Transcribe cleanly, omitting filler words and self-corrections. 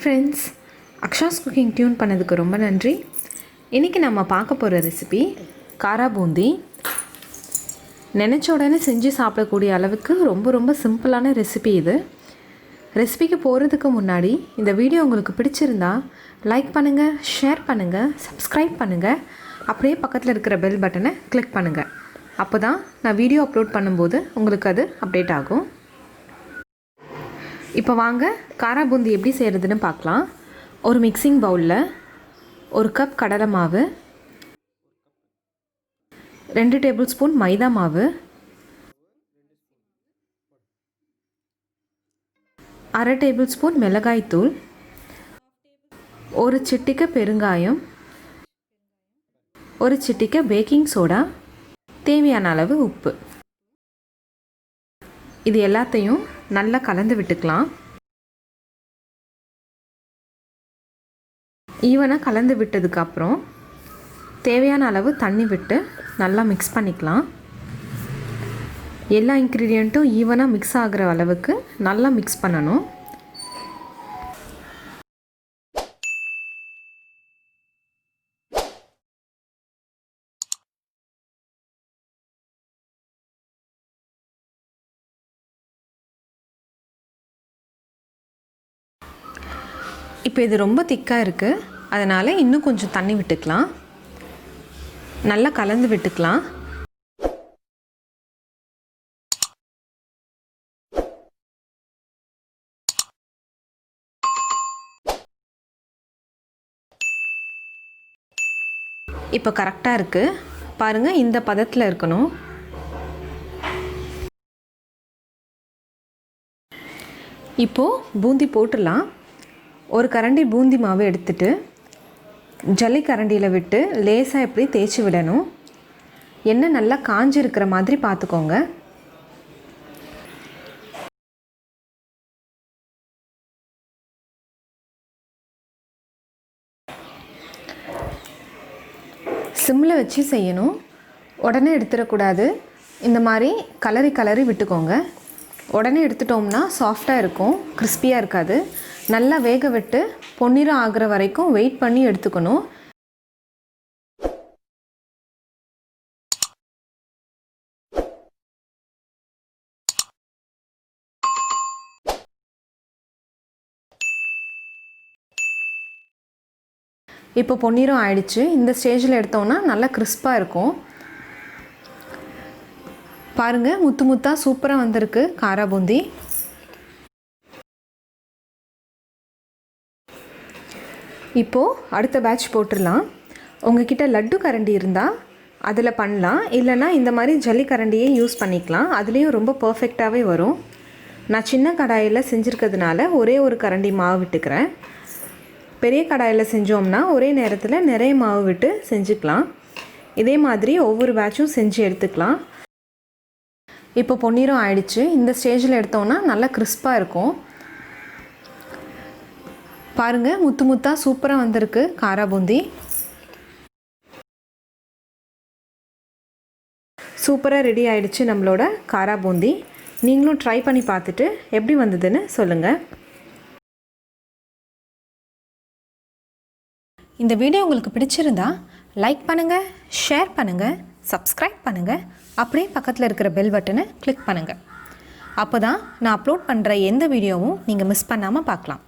Friends, அக்ஷாஸ் cooking tune பண்ணதுக்கு ரொம்ப நன்றி. இன்றைக்கி நம்ம பார்க்க போகிற ரெசிபி காரா பூந்தி. நினச்ச உடனே செஞ்சு சாப்பிடக்கூடிய அளவுக்கு ரொம்ப சிம்பிளான ரெசிபி இது. ரெசிபிக்கு போகிறதுக்கு முன்னாடி இந்த வீடியோ உங்களுக்கு பிடிச்சிருந்தா லைக் பண்ணுங்கள், ஷேர் பண்ணுங்கள், சப்ஸ்கிரைப் பண்ணுங்கள். அப்படியே பக்கத்தில் இருக்கிற பெல் பட்டனை கிளிக் பண்ணுங்கள். அப்போ தான் நான் வீடியோ அப்லோட் பண்ணும்போது உங்களுக்கு அது அப்டேட் ஆகும். இப்போ வாங்க காரா பூந்தி எப்படி செய்கிறதுன்னு பார்க்கலாம். ஒரு மிக்சிங் பவுலில் 1 கப் கடலை மாவு, 2 டேபிள் ஸ்பூன் மைதா மாவு, 1/2 டேபிள் ஸ்பூன் மிளகாய்த்தூள், 1 சிட்டிகை பெருங்காயம், 1 சிட்டிகை பேக்கிங் சோடா, தேவையான அளவு உப்பு. இது எல்லாத்தையும் நல்லா கலந்து விட்டுக்கலாம். ஈவனாக கலந்து விட்டதுக்கப்புறம் தேவையான அளவு தண்ணி விட்டு நல்லா மிக்ஸ் பண்ணிக்கலாம். எல்லா இன்க்ரீடியண்ட்டும் ஈவனாக மிக்ஸ் ஆகிற அளவுக்கு நல்லா மிக்ஸ் பண்ணணும். இப்போ இது ரொம்ப திக்காக இருக்குது, அதனால் இன்னும் கொஞ்சம் தண்ணி விட்டுக்கலாம். நல்லா கலந்து விட்டுக்கலாம். இப்போ கரெக்டாக இருக்குது பாருங்கள், இந்த பதத்தில் இருக்கணும். இப்போது பூந்தி போட்டுடலாம். ஒரு கரண்டி பூந்தி மாவு எடுத்துட்டு ஜல்லி கரண்டியில் விட்டு லேசாக எப்படி தேய்ச்சி விடணும். எண்ணெய் நல்லா காஞ்சி இருக்கிற மாதிரி பார்த்துக்கோங்க. சிம்மில் வச்சு செய்யணும், உடனே எடுத்துடக்கூடாது. இந்த மாதிரி கலரி விட்டுக்கோங்க. உடனே எடுத்துட்டோம்னா சாஃப்டாக இருக்கும், கிறிஸ்பியாக இருக்காது. நல்லா வேக விட்டு பொன்னிறம் ஆகிற வரைக்கும் வெயிட் பண்ணி எடுத்துக்கணும். இப்போ பொன்னிறம் ஆயிடுச்சு. இந்த ஸ்டேஜில் எடுத்தோம்னா நல்லா கிறிஸ்பாக இருக்கும். பாருங்கள், முத்தாக சூப்பராக வந்திருக்கு காரா பூந்தி. இப்போது அடுத்த பேட்ச் போட்டுடலாம். உங்ககிட்ட லட்டு கரண்டி இருந்தால் அதில் பண்ணலாம், இல்லைனா இந்த மாதிரி ஜல்லி கரண்டியே யூஸ் பண்ணிக்கலாம். அதுலேயும் ரொம்ப பர்ஃபெக்டாகவே வரும். நான் சின்ன கடாயில் செஞ்சுருக்கிறதுனால ஒரே ஒரு கரண்டி மாவு விட்டுக்கிறேன். பெரிய கடாயில் செஞ்சோம்னா ஒரே நேரத்தில் நிறைய மாவு விட்டு செஞ்சுக்கலாம். இதே மாதிரி ஒவ்வொரு பேட்சும் செஞ்சு எடுத்துக்கலாம். இப்போ பொன்னிறம் ஆயிடுச்சு. இந்த ஸ்டேஜில் எடுத்தோன்னா நல்லா கிறிஸ்பாக இருக்கும். பாருங்கள், முத்தாக சூப்பராக வந்திருக்கு காரா பூந்தி. சூப்பராக ரெடி ஆயிடுச்சு நம்மளோட காரா பூந்தி. நீங்களும் ட்ரை பண்ணி பார்த்துட்டு எப்படி வந்ததுன்னு சொல்லுங்கள். இந்த வீடியோ உங்களுக்கு பிடிச்சிருந்தா லைக் பண்ணுங்கள், ஷேர் பண்ணுங்கள், சப்ஸ்கிரைப் பண்ணுங்கள். அப்படியே பக்கத்தில் இருக்கிற பெல் பட்டனை கிளிக் பண்ணுங்கள். அப்போ தான் நான் அப்லோட் பண்ணுற எந்த வீடியோவும் நீங்கள் மிஸ் பண்ணாமல் பார்க்கலாம்.